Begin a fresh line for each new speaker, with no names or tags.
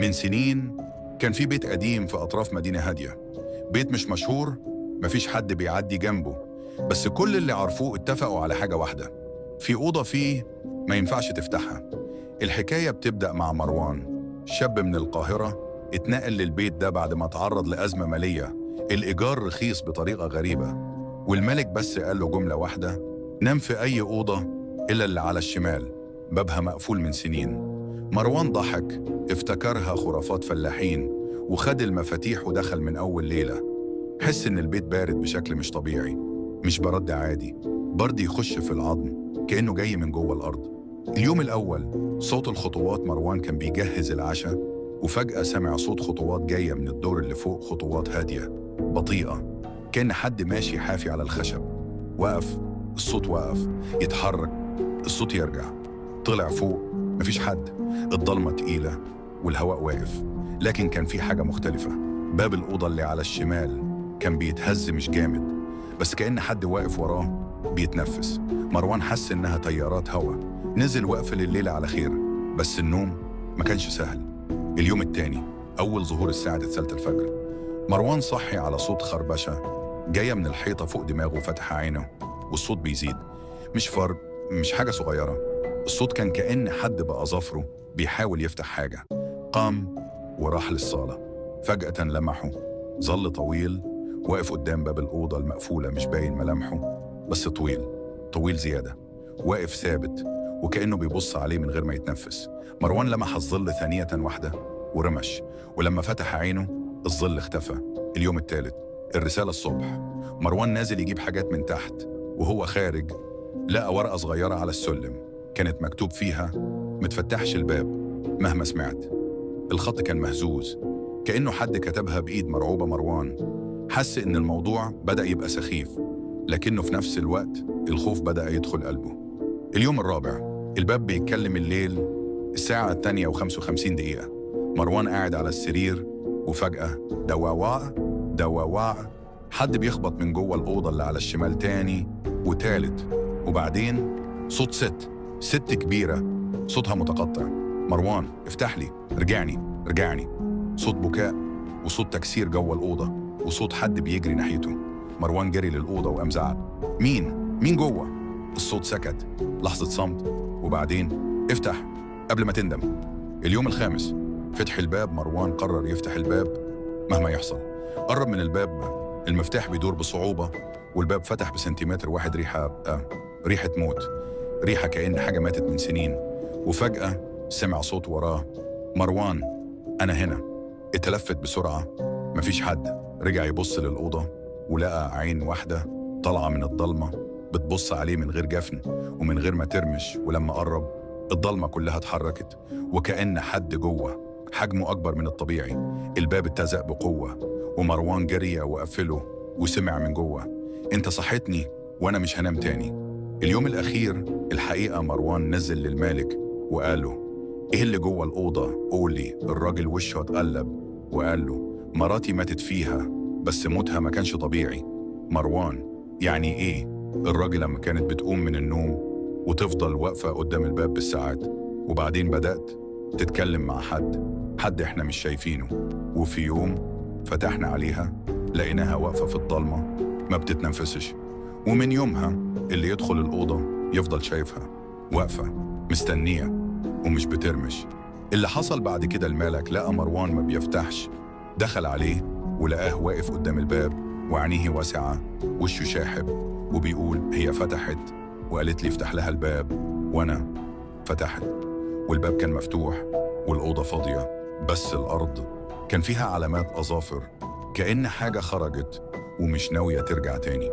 من سنين كان في بيت قديم في أطراف مدينة هادية. بيت مش مشهور، مفيش حد بيعدي جنبه، بس كل اللي عرفوه اتفقوا على حاجة واحدة: في أوضة فيه ما ينفعش تفتحها. الحكاية بتبدأ مع مروان، شاب من القاهرة اتنقل للبيت ده بعد ما تعرض لأزمة مالية. الإيجار رخيص بطريقة غريبة، والملك بس قال له جملة واحدة: نام في أي أوضة إلا اللي على الشمال، بابها مقفول من سنين. مروان ضحك، افتكرها خرافات فلاحين، وخد المفاتيح ودخل من أول ليلة. حس إن البيت بارد بشكل مش طبيعي، مش برد عادي، برد يخش في العظم، كأنه جاي من جوه الأرض. اليوم الأول صوت الخطوات، مروان كان بيجهز العشاء وفجأة سمع صوت خطوات جاية من الدور اللي فوق، خطوات هادية بطيئة، كأن حد ماشي حافي على الخشب. وقف، الصوت وقف، يتحرك، الصوت يرجع. طلع فوق، مفيش حد، الضلمة تقيلة والهواء واقف. لكن كان في حاجة مختلفة: باب الأوضة اللي على الشمال كان بيتهز، مش جامد، بس كأن حد واقف وراه بيتنفس. مروان حس إنها تيارات هوا. نزل وقفل الليلة على خير، بس النوم ما كانش سهل. اليوم التاني، أول ظهور الساعة 3 الفجر، مروان صحي على صوت خربشة جاية من الحيطة فوق دماغه. فتح عينه والصوت بيزيد، مش فرد، مش حاجة صغيرة، الصوت كان كأن حد بأظافره بيحاول يفتح حاجة. قام وراح للصالة. فجأة لمحه ظل طويل واقف قدام باب الأوضة المقفولة، مش باين ملامحه، بس طويل، طويل زيادة، واقف ثابت وكأنه بيبص عليه من غير ما يتنفس. مروان لمح الظل ثانية واحدة ورمش، ولما فتح عينه الظل اختفى. اليوم الثالث، الرسالة الصبح. مروان نازل يجيب حاجات من تحت، وهو خارج لقى ورقة صغيرة على السلم، كانت مكتوب فيها: متفتحش الباب مهما سمعت. الخط كان مهزوز، كأنه حد كتبها بإيد مرعوبة. مروان حس إن الموضوع بدأ يبقى سخيف، لكنه في نفس الوقت الخوف بدأ يدخل قلبه. اليوم الرابع، الباب بيتكلم الليل، الساعة 2:55. مروان قاعد على السرير، وفجأة دواواع دواواع، حد بيخبط من جوه الأوضة اللي على الشمال، تاني وتالت، وبعدين صوت ست كبيرة، صوتها متقطع: مروان افتح لي، رجعني رجعني. صوت بكاء وصوت تكسير جوه الأوضة وصوت حد بيجري ناحيته. مروان جري للأوضة وقام زعق: مين جوه؟ الصوت سكت، لحظة صمت، وبعدين: افتح قبل ما تندم. اليوم الخامس، فتح الباب. مروان قرر يفتح الباب مهما يحصل. قرب من الباب، المفتاح بيدور بصعوبة، والباب فتح بسنتيمتر واحد. ريحة موت، ريحة كأن حاجة ماتت من سنين. وفجأة سمع صوت وراه: مروان، أنا هنا. اتلفت بسرعة، مفيش حد. رجع يبص للأوضة ولقى عين واحدة طالعة من الضلمة بتبص عليه من غير جفن ومن غير ما ترمش. ولما قرب، الضلمة كلها اتحركت، وكأن حد جوه حجمه أكبر من الطبيعي. الباب اتزق بقوة، ومروان جري وقفله وسمع من جوه: انت صحتني وانا مش هنام تاني. اليوم الأخير، الحقيقة مروان نزل للمالك وقال له: ايه اللي جوه الأوضة؟ قولي. الراجل وشه اتقلب وقال له: مراتي ماتت فيها، بس موتها ما كانش طبيعي. مروان: يعني ايه؟ الراجل لما كانت بتقوم من النوم وتفضل واقفة قدام الباب بالساعات، وبعدين بدأت تتكلم مع حد احنا مش شايفينه. وفي يوم فتحنا عليها لقيناها واقفة في الضلمة ما بتتنفسش. ومن يومها اللي يدخل الأوضة يفضل شايفها واقفة مستنية ومش بترمش. اللي حصل بعد كده، الملك لقى مروان ما بيفتحش، دخل عليه ولقاه واقف قدام الباب وعينيه واسعة، وشه شاحب، وبيقول: هي فتحت وقالت لي افتح لها الباب، وأنا فتحت. والباب كان مفتوح والأوضة فاضية، بس الأرض كان فيها علامات أظافر، كأن حاجة خرجت ومش ناوية ترجع تاني.